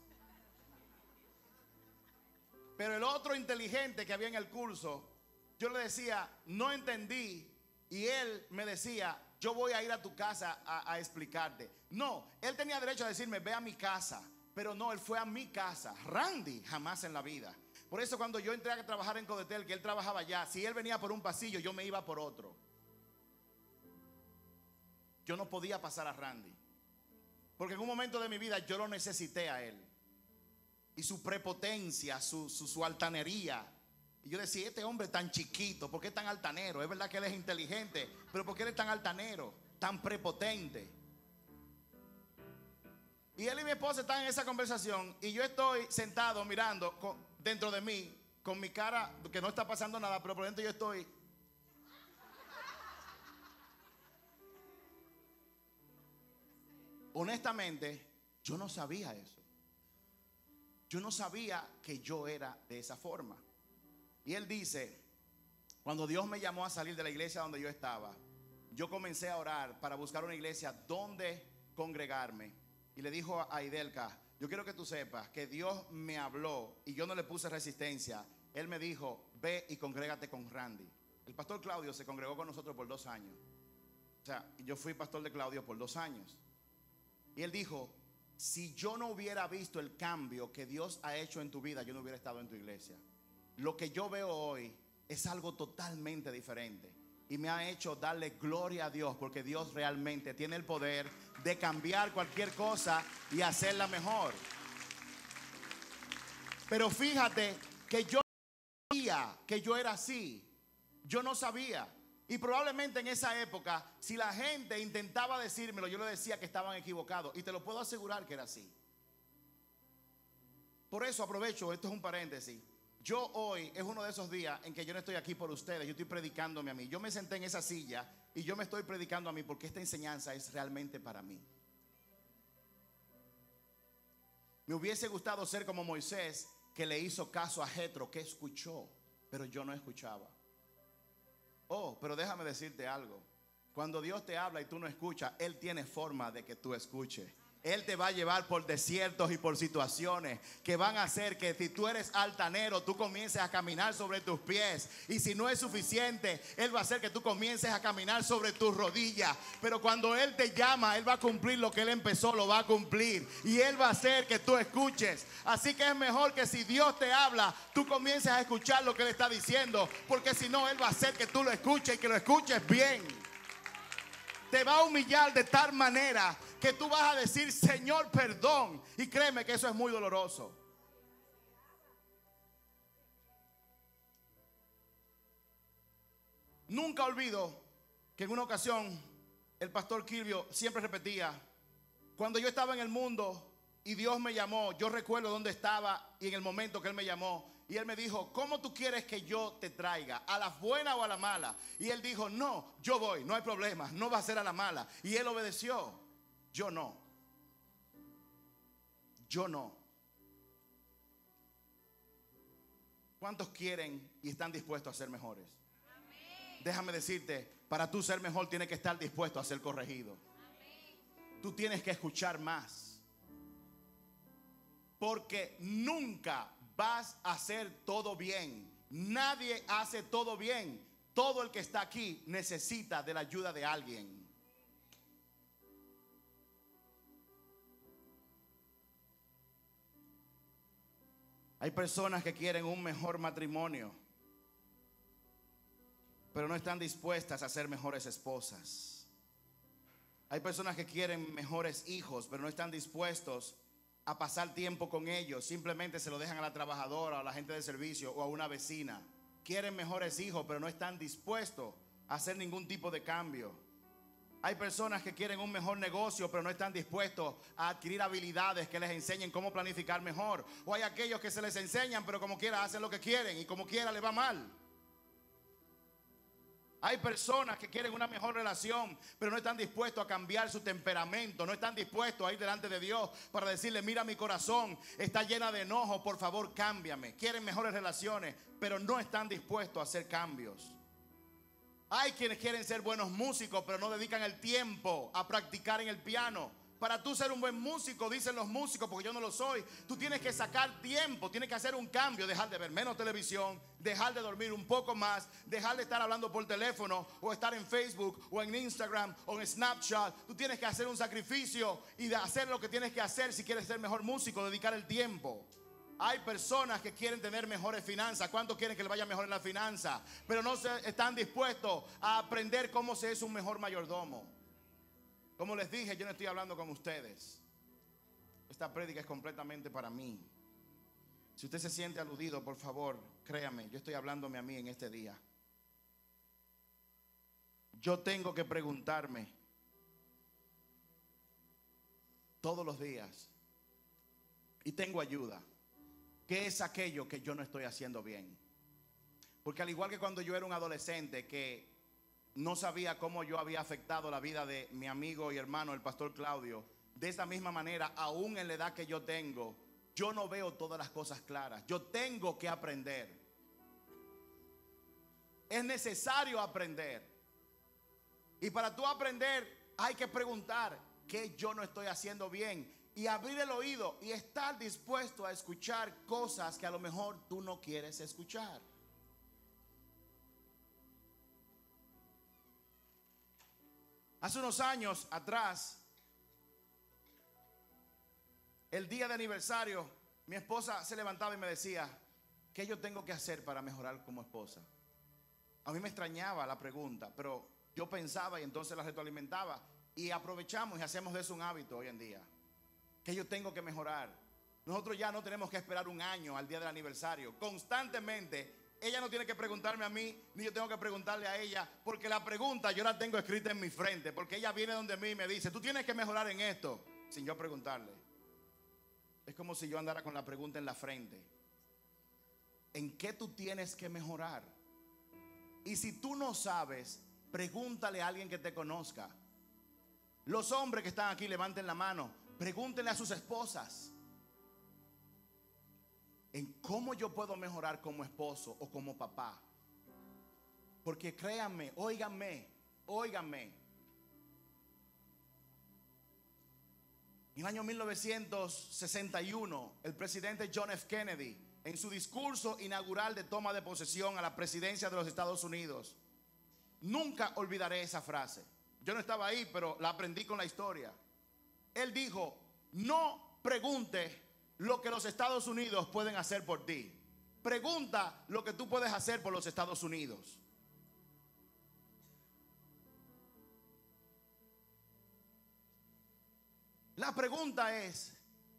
Pero el otro inteligente que había en el curso, yo le decía: no entendí. Y él me decía: yo voy a ir a tu casa a explicarte. No, él tenía derecho a decirme: ve a mi casa. Pero no, él fue a mi casa. Randy jamás en la vida. Por eso cuando yo entré a trabajar en Codetel, que él trabajaba allá, si él venía por un pasillo, yo me iba por otro. Yo no podía pasar a Randy, porque en un momento de mi vida yo lo necesité a él. Y su prepotencia, su altanería. Y yo decía: este hombre tan chiquito, ¿por qué es tan altanero? Es verdad que él es inteligente, pero ¿por qué él es tan altanero, tan prepotente? Y él y mi esposa están en esa conversación y yo estoy sentado mirando dentro de mí, con mi cara que no está pasando nada, pero por dentro yo estoy. Honestamente, yo no sabía eso. Yo no sabía que yo era de esa forma. Y él dice: cuando Dios me llamó a salir de la iglesia donde yo estaba, yo comencé a orar para buscar una iglesia donde congregarme. Y le dijo a Idelka: yo quiero que tú sepas que Dios me habló y yo no le puse resistencia. Él me dijo: ve y congrégate con Randy. El pastor Claudio se congregó con nosotros por 2 años. O sea, yo fui pastor de Claudio por 2 años. Y él dijo: si yo no hubiera visto el cambio que Dios ha hecho en tu vida, yo no hubiera estado en tu iglesia. Lo que yo veo hoy es algo totalmente diferente. Y me ha hecho darle gloria a Dios, porque Dios realmente tiene el poder de cambiar cualquier cosa y hacerla mejor. Pero fíjate que yo no sabía que yo era así. Yo no sabía. Y probablemente en esa época, si la gente intentaba decírmelo, yo le decía que estaban equivocados. Y te lo puedo asegurar que era así. Por eso aprovecho, esto es un paréntesis. Yo hoy es uno de esos días en que yo no estoy aquí por ustedes, yo estoy predicándome a mí. Yo me senté en esa silla y yo me estoy predicando a mí porque esta enseñanza es realmente para mí. Me hubiese gustado ser como Moisés, que le hizo caso a Jetro, que escuchó, pero yo no escuchaba. Oh, pero déjame decirte algo. Cuando Dios te habla y tú no escuchas, Él tiene forma de que tú escuches. Él te va a llevar por desiertos y por situaciones que van a hacer que si tú eres altanero, tú comiences a caminar sobre tus pies. Y si no es suficiente, Él va a hacer que tú comiences a caminar sobre tus rodillas. Pero cuando Él te llama, Él va a cumplir lo que Él empezó, lo va a cumplir. Y Él va a hacer que tú escuches. Así que es mejor que si Dios te habla, tú comiences a escuchar lo que Él está diciendo. Porque si no, Él va a hacer que tú lo escuches y que lo escuches bien. Te va a humillar de tal manera que tú vas a decir: Señor, perdón. Y créeme que eso es muy doloroso. Nunca olvido que en una ocasión el pastor Kilvio siempre repetía: cuando yo estaba en el mundo y Dios me llamó, yo recuerdo dónde estaba y en el momento que Él me llamó. Y Él me dijo: ¿cómo tú quieres que yo te traiga? ¿A la buena o a la mala? Y Él dijo: no, yo voy, no hay problema, no va a ser a la mala. Y Él obedeció. Yo no. Yo no. ¿Cuántos quieren y están dispuestos a ser mejores? Amén. Déjame decirte, para tú ser mejor tienes que estar dispuesto a ser corregido. Amén. Tú tienes que escuchar más. Porque nunca vas a hacer todo bien. Nadie hace todo bien. Todo el que está aquí necesita de la ayuda de alguien. Hay personas que quieren un mejor matrimonio, pero no están dispuestas a ser mejores esposas. Hay personas que quieren mejores hijos, pero no están dispuestos a pasar tiempo con ellos. Simplemente se lo dejan a la trabajadora, a la gente de servicio o a una vecina. Quieren mejores hijos, pero no están dispuestos a hacer ningún tipo de cambio. Hay personas que quieren un mejor negocio, pero no están dispuestos a adquirir habilidades que les enseñen cómo planificar mejor. O hay aquellos que se les enseñan, pero como quiera hacen lo que quieren y como quiera les va mal. Hay personas que quieren una mejor relación, pero no están dispuestos a cambiar su temperamento. No están dispuestos a ir delante de Dios para decirle: mira, mi corazón está llena de enojo, por favor cámbiame. Quieren mejores relaciones, pero no están dispuestos a hacer cambios. Hay quienes quieren ser buenos músicos, pero no dedican el tiempo a practicar en el piano. Para tú ser un buen músico, dicen los músicos, porque yo no lo soy, tú tienes que sacar tiempo, tienes que hacer un cambio, dejar de ver menos televisión, dejar de dormir un poco más, dejar de estar hablando por teléfono o estar en Facebook o en Instagram o en Snapchat. Tú tienes que hacer un sacrificio y de hacer lo que tienes que hacer si quieres ser mejor músico, dedicar el tiempo. Hay personas que quieren tener mejores finanzas. ¿Cuántos quieren que le vaya mejor en la finanza? Pero no están dispuestos a aprender cómo se es un mejor mayordomo. Como les dije, yo no estoy hablando con ustedes. Esta prédica es completamente para mí. Si usted se siente aludido, por favor, créame, yo estoy hablándome a mí en este día. Yo tengo que preguntarme todos los días, y tengo ayuda: ¿qué es aquello que yo no estoy haciendo bien? Porque al igual que cuando yo era un adolescente que no sabía cómo yo había afectado la vida de mi amigo y hermano, el pastor Claudio, de esa misma manera, aún en la edad que yo tengo, yo no veo todas las cosas claras. Yo tengo que aprender. Es necesario aprender. Y para tú aprender hay que preguntar: ¿qué yo no estoy haciendo bien? Y abrir el oído y estar dispuesto a escuchar cosas que a lo mejor tú no quieres escuchar. Hace unos años atrás, el día de aniversario, mi esposa se levantaba y me decía: ¿qué yo tengo que hacer para mejorar como esposa? A mí me extrañaba la pregunta, pero yo pensaba y entonces la retroalimentaba. Y aprovechamos y hacemos de eso un hábito hoy en día. ¿Qué yo tengo que mejorar? Nosotros ya no tenemos que esperar un año al día del aniversario. Constantemente, ella no tiene que preguntarme a mí, ni yo tengo que preguntarle a ella, porque la pregunta yo la tengo escrita en mi frente, porque ella viene donde mí y me dice: tú tienes que mejorar en esto, sin yo preguntarle. Es como si yo andara con la pregunta en la frente: ¿en qué tú tienes que mejorar? Y si tú no sabes, pregúntale a alguien que te conozca. Los hombres que están aquí, levanten la mano, pregúntenle a sus esposas: en cómo yo puedo mejorar como esposo o como papá. Porque créanme, óiganme. En el año 1961, el presidente John F. Kennedy, en su discurso inaugural de toma de posesión a la presidencia de los Estados Unidos, nunca olvidaré esa frase. Yo no estaba ahí, pero la aprendí con la historia. Él dijo: no pregunte lo que los Estados Unidos pueden hacer por ti. Pregunta lo que tú puedes hacer por los Estados Unidos. La pregunta es: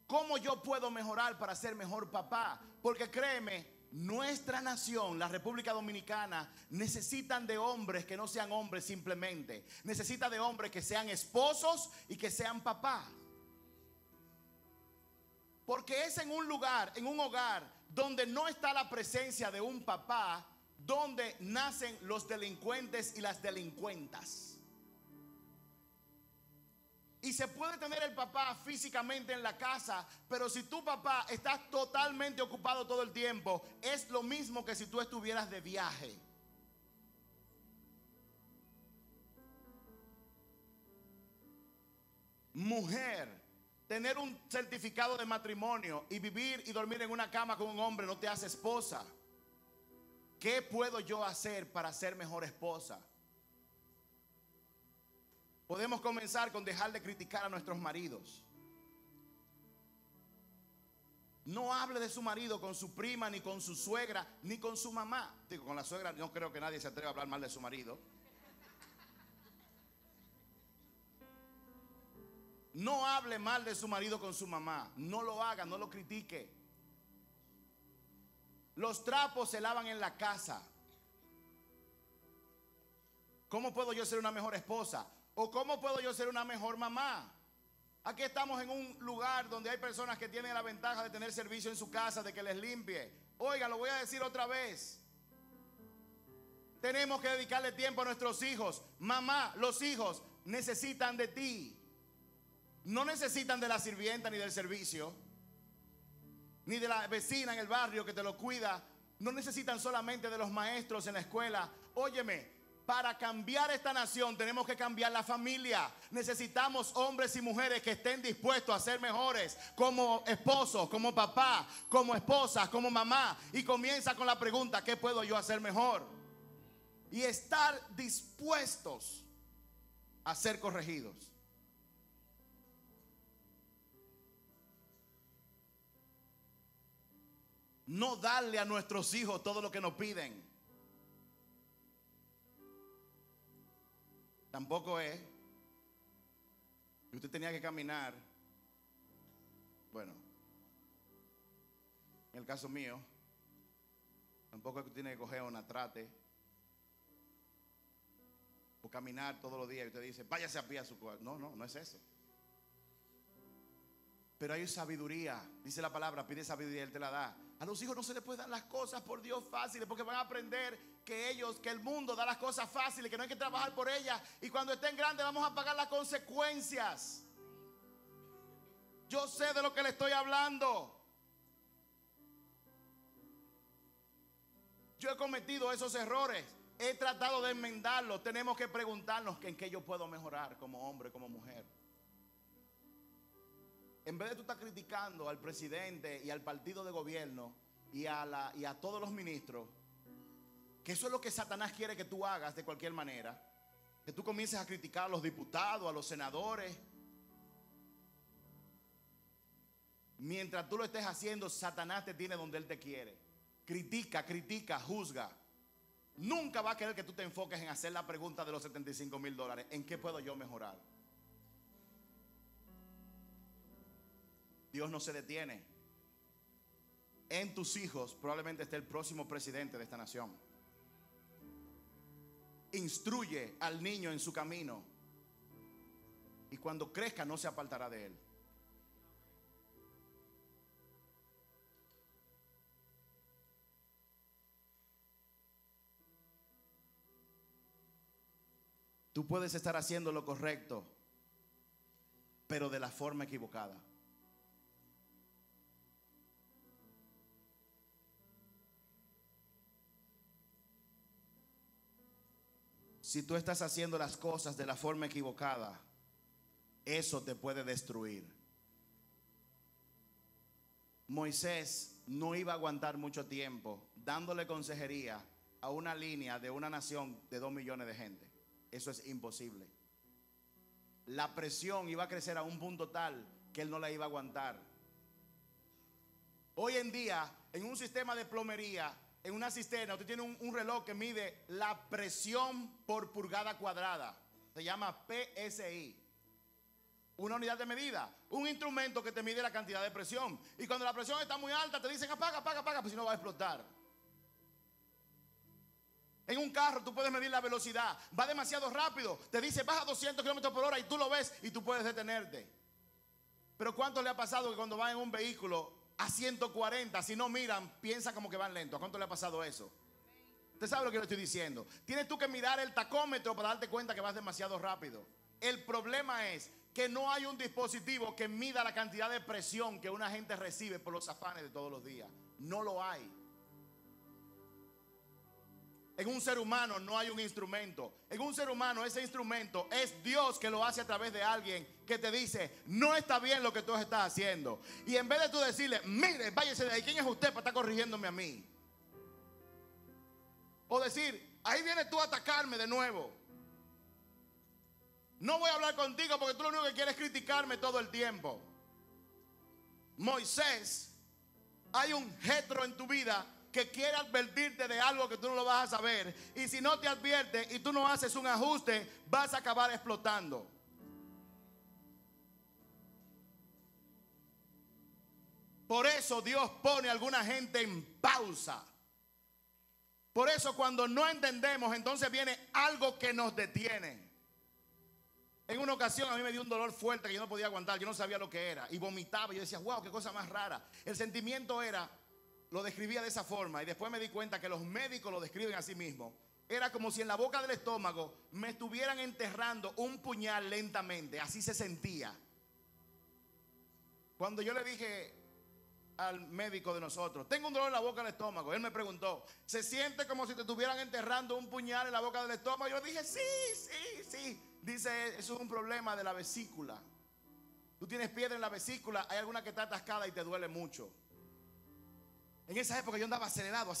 ¿cómo yo puedo mejorar para ser mejor papá? Porque créeme, nuestra nación, la República Dominicana, necesitan de hombres que no sean hombres simplemente. Necesita de hombres que sean esposos y que sean papás. Porque es en un lugar, en un hogar, donde no está la presencia de un papá, donde nacen los delincuentes y las delincuentas. Y se puede tener el papá físicamente en la casa, pero si tu papá está totalmente ocupado todo el tiempo, es lo mismo que si tú estuvieras de viaje. Mujer, Tener un certificado de matrimonio y vivir y dormir en una cama con un hombre no te hace esposa. ¿Qué puedo yo hacer para ser mejor esposa? Podemos comenzar con dejar de criticar a nuestros maridos. No hable de su marido con su prima, ni con su suegra, ni con su mamá. Digo, con la suegra no creo que nadie se atreva a hablar mal de su marido. No hable mal de su marido con su mamá. No lo haga, no lo critique. Los trapos se lavan en la casa. ¿Cómo puedo yo ser una mejor esposa? ¿O cómo puedo yo ser una mejor mamá? Aquí estamos en un lugar donde hay personas que tienen la ventaja de tener servicio en su casa, de que les limpie. Oiga, lo voy a decir otra vez. Tenemos que dedicarle tiempo a nuestros hijos. Mamá, los hijos necesitan de ti. No necesitan de la sirvienta ni del servicio, ni de la vecina en el barrio que te lo cuida. No necesitan solamente de los maestros en la escuela. Óyeme, para cambiar esta nación tenemos que cambiar la familia. Necesitamos hombres y mujeres que estén dispuestos a ser mejores como esposos, como papá, como esposas, como mamá. Y comienza con la pregunta, ¿qué puedo yo hacer mejor? Y estar dispuestos a ser corregidos. No darle a nuestros hijos todo lo que nos piden. Tampoco es que usted tenía que caminar. Bueno, en el caso mío, tampoco es que usted tiene que coger una trate o caminar todos los días y usted dice, váyase a pie a su cuarto. No, no es eso. Pero hay sabiduría, dice la palabra, pide sabiduría y Él te la da. A los hijos no se les puede dar las cosas por Dios fáciles, porque van a aprender que el mundo da las cosas fáciles, que no hay que trabajar por ellas. Y cuando estén grandes vamos a pagar las consecuencias. Yo sé de lo que le estoy hablando. Yo he cometido esos errores. He tratado de enmendarlos. Tenemos que preguntarnos en qué yo puedo mejorar como hombre, como mujer. En vez de tú estar criticando al presidente y al partido de gobierno y a todos los ministros, que eso es lo que Satanás quiere que tú hagas de cualquier manera, que tú comiences a criticar a los diputados, a los senadores. Mientras tú lo estés haciendo, Satanás te tiene donde él te quiere. Critica, juzga. Nunca va a querer que tú te enfoques en hacer la pregunta de los $75,000. ¿En qué puedo yo mejorar? Dios no se detiene. En tus hijos probablemente esté el próximo presidente de esta nación. Instruye al niño en su camino y cuando crezca no se apartará de él. Tú puedes estar haciendo lo correcto, pero de la forma equivocada. Si tú estás haciendo las cosas de la forma equivocada, eso te puede destruir. Moisés no iba a aguantar mucho tiempo dándole consejería a una línea de una nación de 2 millones de gente. Eso es imposible. La presión iba a crecer a un punto tal que él no la iba a aguantar. Hoy en día, en un sistema de plomería, en una cisterna, usted tiene un reloj que mide la presión por pulgada cuadrada. Se llama PSI. Una unidad de medida. Un instrumento que te mide la cantidad de presión. Y cuando la presión está muy alta, te dicen apaga, pues si no va a explotar. En un carro tú puedes medir la velocidad. Va demasiado rápido. Te dice baja 200 kilómetros por hora y tú lo ves y tú puedes detenerte. Pero ¿cuánto le ha pasado que cuando va en un vehículo a 140, si no miran, piensa como que van lento? ¿A cuánto le ha pasado eso? Usted sabe lo que le estoy diciendo. Tienes tú que mirar el tacómetro para darte cuenta que vas demasiado rápido. El problema es que no hay un dispositivo que mida la cantidad de presión que una gente recibe por los afanes de todos los días. No lo hay. En un ser humano no hay un instrumento. En un ser humano ese instrumento es Dios que lo hace a través de alguien que te dice, no está bien lo que tú estás haciendo. Y en vez de tú decirle, mire, váyase de ahí, ¿quién es usted para estar corrigiéndome a mí? O decir, ahí vienes tú a atacarme de nuevo. No voy a hablar contigo porque tú lo único que quieres es criticarme todo el tiempo. Moisés, hay un Jetro en tu vida que quiere advertirte de algo que tú no lo vas a saber. Y si no te advierte y tú no haces un ajuste, vas a acabar explotando. Por eso Dios pone a alguna gente en pausa. Por eso cuando no entendemos, entonces viene algo que nos detiene. En una ocasión a mí me dio un dolor fuerte que yo no podía aguantar. Yo no sabía lo que era y vomitaba. Yo decía, wow, qué cosa más rara. El sentimiento era, lo describía de esa forma y después me di cuenta que los médicos lo describen así mismo. Era como si en la boca del estómago me estuvieran enterrando un puñal lentamente. Así se sentía. Cuando yo le dije al médico de nosotros, tengo un dolor en la boca del estómago, él me preguntó, ¿se siente como si te estuvieran enterrando un puñal en la boca del estómago? Yo dije, sí. Dice, eso es un problema de la vesícula. Tú tienes piedra en la vesícula, hay alguna que está atascada y te duele mucho. En esa época yo andaba acelerado,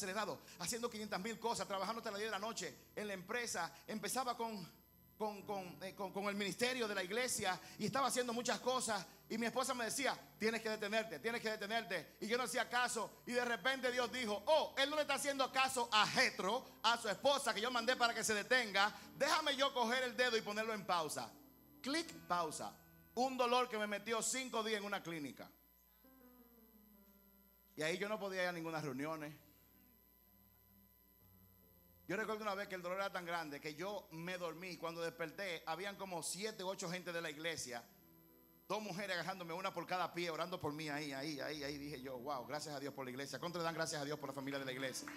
haciendo 500,000 cosas, trabajando hasta las 10 de la noche en la empresa. Empezaba con el ministerio de la iglesia y estaba haciendo muchas cosas. Y mi esposa me decía, tienes que detenerte. Y yo no hacía caso. Y de repente Dios dijo, oh, él no le está haciendo caso a Jetro, a su esposa que yo mandé para que se detenga. Déjame yo coger el dedo y ponerlo en pausa. Clic, pausa. Un dolor que me metió 5 días en una clínica. Y ahí yo no podía ir a ninguna reuniones. Yo recuerdo una vez que el dolor era tan grande que yo me dormí. Cuando desperté, habían como 7 u 8 gente de la iglesia. 2 mujeres agarrándome, una por cada pie, orando por mí ahí. Dije yo, wow, gracias a Dios por la iglesia. ¿Cuánto le dan gracias a Dios por la familia de la iglesia?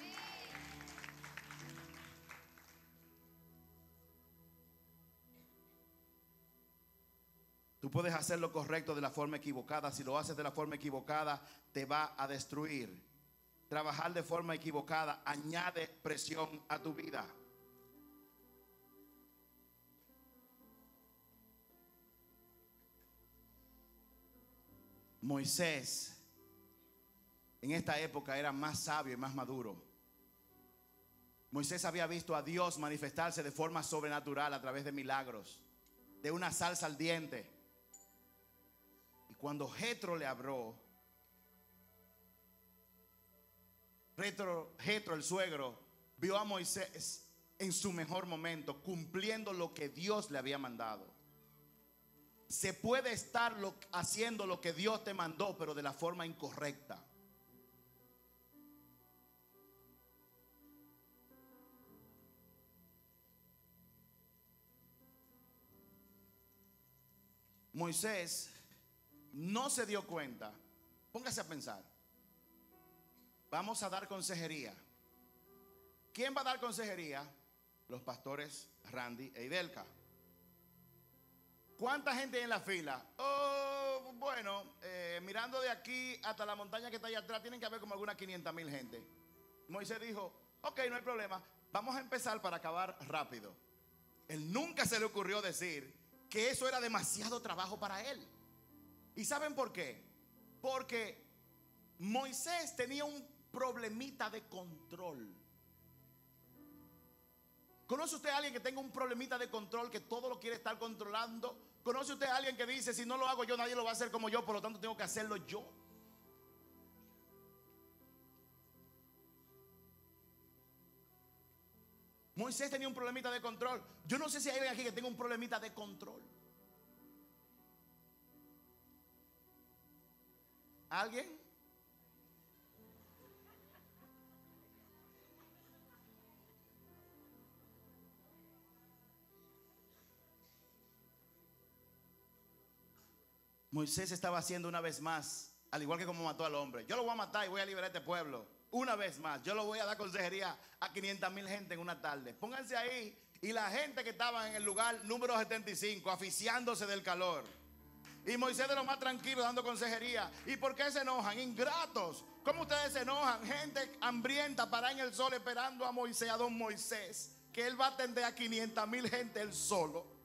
Tú puedes hacer lo correcto de la forma equivocada. Si lo haces de la forma equivocada, te va a destruir. Trabajar de forma equivocada añade presión a tu vida. Moisés en esta época era más sabio y más maduro. Moisés había visto a Dios manifestarse de forma sobrenatural a través de milagros, de una salsa al diente. Y cuando Jetro le habló, Jetro, el suegro, vio a Moisés en su mejor momento, cumpliendo lo que Dios le había mandado. Se puede estar haciendo lo que Dios te mandó, pero de la forma incorrecta. Moisés no se dio cuenta. Póngase a pensar. Vamos a dar consejería. ¿Quién va a dar consejería? Los pastores Randy e Idelka. ¿Cuánta gente hay en la fila? Oh, bueno, mirando de aquí hasta la montaña que está allá atrás, tienen que haber como algunas 500,000 gente. Moisés dijo, ok, no hay problema, vamos a empezar para acabar rápido. Él nunca se le ocurrió decir que eso era demasiado trabajo para él. ¿Y saben por qué? Porque Moisés tenía un problemita de control. ¿Conoce usted a alguien que tenga un problemita de control, que todo lo quiere estar controlando? ¿Conoce usted a alguien que dice, si no lo hago yo, nadie lo va a hacer como yo, por lo tanto tengo que hacerlo yo? Moisés tenía un problemita de control. Yo no sé si hay alguien aquí que tenga un problemita de control. ¿Alguien? Moisés estaba haciendo una vez más, al igual que como mató al hombre. Yo lo voy a matar y voy a liberar a este pueblo. Una vez más, yo lo voy a dar consejería a 500,000 gente en una tarde. Pónganse ahí. Y la gente que estaba en el lugar número 75, aficiándose del calor. Y Moisés de lo más tranquilo dando consejería. ¿Y por qué se enojan? Ingratos. ¿Cómo ustedes se enojan? Gente hambrienta parada en el sol esperando a Moisés, a don Moisés, que él va a atender a 500,000 gente él solo.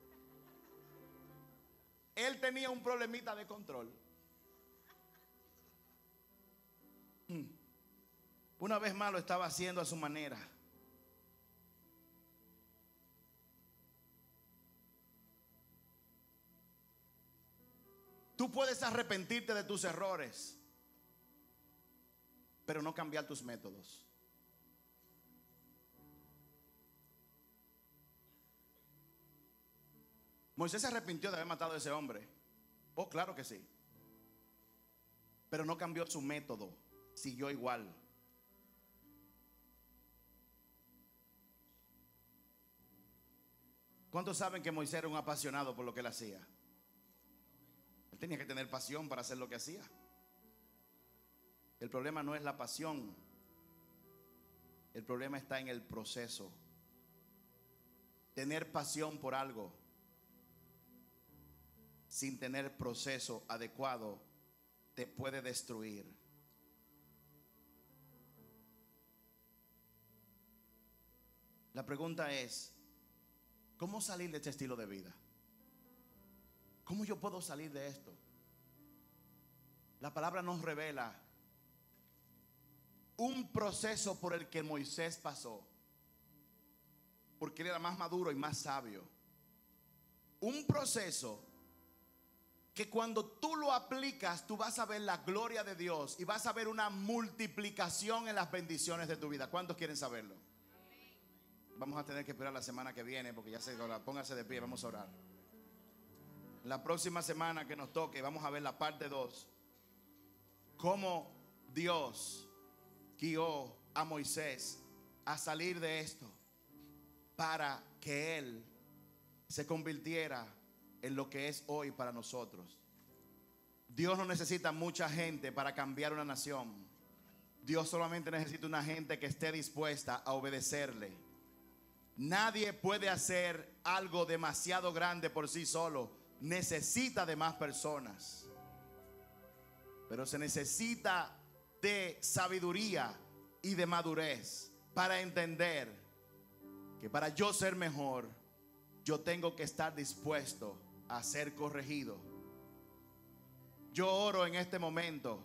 Él tenía un problemita de control. Una vez más lo estaba haciendo a su manera. Tú puedes arrepentirte de tus errores, pero no cambiar tus métodos. Moisés se arrepintió de haber matado a ese hombre. Oh, claro que sí. Pero no cambió su método, siguió igual. ¿Cuántos saben que Moisés era un apasionado por lo que él hacía? Él tenía que tener pasión para hacer lo que hacía. El problema no es la pasión. El problema está en el proceso. Tener pasión por algo sin tener proceso adecuado te puede destruir. La pregunta es, ¿cómo salir de este estilo de vida? ¿Cómo yo puedo salir de esto? La palabra nos revela un proceso por el que Moisés pasó, porque él era más maduro y más sabio. Un proceso que cuando tú lo aplicas, tú vas a ver la gloria de Dios y vas a ver una multiplicación en las bendiciones de tu vida. ¿Cuántos quieren saberlo? Vamos a tener que esperar la semana que viene, porque ya se póngase de pie, vamos a orar. La próxima semana que nos toque, vamos a ver la parte 2. Cómo Dios guió a Moisés a salir de esto para que él se convirtiera en lo que es hoy para nosotros. Dios no necesita mucha gente para cambiar una nación. Dios solamente necesita una gente que esté dispuesta a obedecerle. Nadie puede hacer algo demasiado grande por sí solo. Necesita de más personas. Pero se necesita de sabiduría y de madurez para entender que para yo ser mejor, yo tengo que estar dispuesto a ser corregido. Yo oro en este momento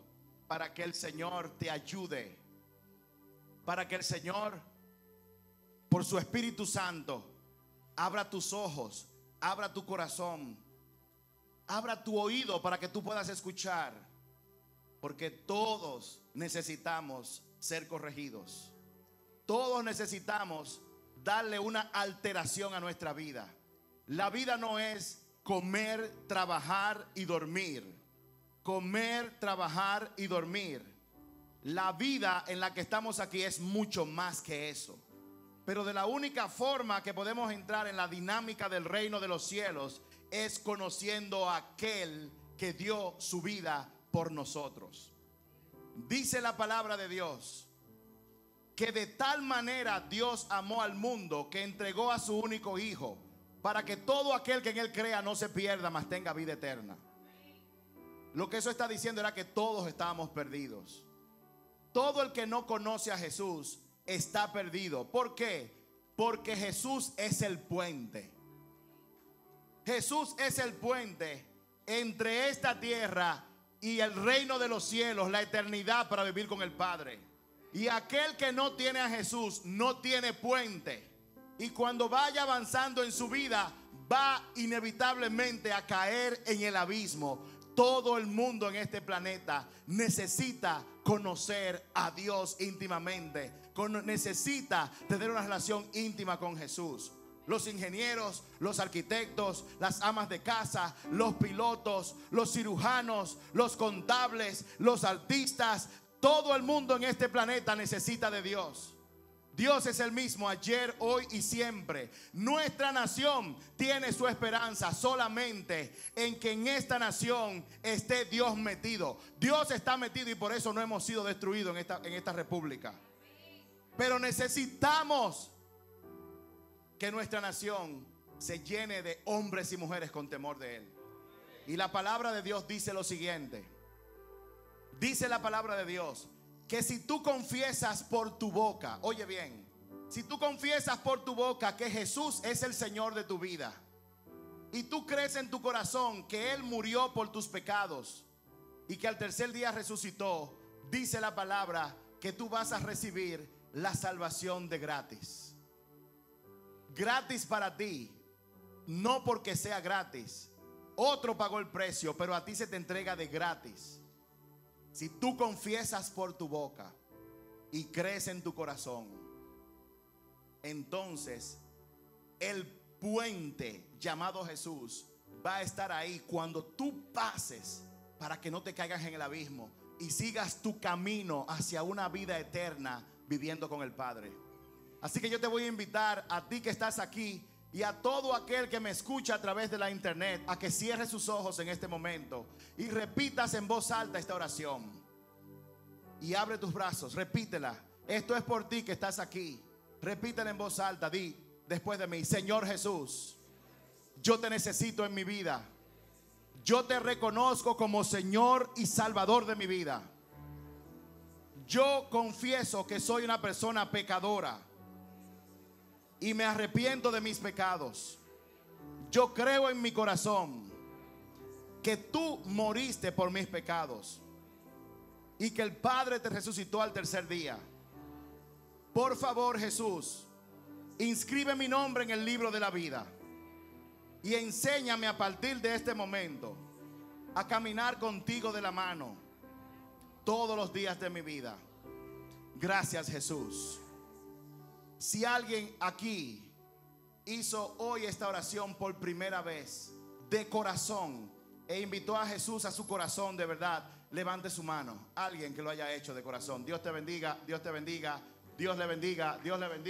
para que el Señor te ayude, para que el Señor, por su Espíritu Santo, abra tus ojos, abra tu corazón, abra tu oído para que tú puedas escuchar, porque todos necesitamos ser corregidos. Todos necesitamos darle una alteración a nuestra vida. La vida no es comer, trabajar y dormir. Comer, trabajar y dormir. La vida en la que estamos aquí es mucho más que eso. Pero de la única forma que podemos entrar en la dinámica del reino de los cielos es conociendo a aquel que dio su vida por nosotros. Dice la palabra de Dios que de tal manera Dios amó al mundo que entregó a su único hijo, para que todo aquel que en él crea no se pierda, mas tenga vida eterna. Lo que eso está diciendo era que todos estábamos perdidos. Todo el que no conoce a Jesús está perdido. ¿Por qué? Porque Jesús es el puente. Jesús es el puente entre esta tierra y el reino de los cielos, la eternidad para vivir con el Padre. Y aquel que no tiene a Jesús no tiene puente. Y cuando vaya avanzando en su vida, va inevitablemente a caer en el abismo. Todo el mundo en este planeta necesita conocer a Dios íntimamente. Necesita tener una relación íntima con Jesús. Los ingenieros, los arquitectos, las amas de casa, los pilotos, los cirujanos, los contables, los artistas, todo el mundo en este planeta necesita de Dios. Dios es el mismo ayer, hoy y siempre. Nuestra nación tiene su esperanza solamente en que en esta nación esté Dios metido. Dios está metido y por eso no hemos sido destruidos en esta república. Pero necesitamos que nuestra nación se llene de hombres y mujeres con temor de Él. Y la palabra de Dios dice lo siguiente. Dice la palabra de Dios que si tú confiesas por tu boca, oye bien, si tú confiesas por tu boca que Jesús es el Señor de tu vida y tú crees en tu corazón que Él murió por tus pecados y que al tercer día resucitó, dice la palabra que tú vas a recibir la salvación de gratis. Gratis para ti, no porque sea gratis. Otro pagó el precio, pero a ti se te entrega de gratis. Si tú confiesas por tu boca y crees en tu corazón, entonces el puente llamado Jesús va a estar ahí cuando tú pases, para que no te caigas en el abismo y sigas tu camino hacia una vida eterna viviendo con el Padre. Así que yo te voy a invitar a ti que estás aquí y a todo aquel que me escucha a través de la internet a que cierre sus ojos en este momento y repitas en voz alta esta oración. Y abre tus brazos, repítela. Esto es por ti que estás aquí. Repítela en voz alta, di después de mí: Señor Jesús, yo te necesito en mi vida. Yo te reconozco como Señor y Salvador de mi vida. Yo confieso que soy una persona pecadora y me arrepiento de mis pecados. Yo creo en mi corazón que tú moriste por mis pecados y que el Padre te resucitó al tercer día. Por favor, Jesús, inscribe mi nombre en el libro de la vida y enséñame a partir de este momento a caminar contigo de la mano todos los días de mi vida. Gracias, Jesús. Si alguien aquí hizo hoy esta oración por primera vez de corazón e invitó a Jesús a su corazón de verdad, levante su mano. Alguien que lo haya hecho de corazón. Dios te bendiga, Dios te bendiga, Dios le bendiga, Dios le bendiga.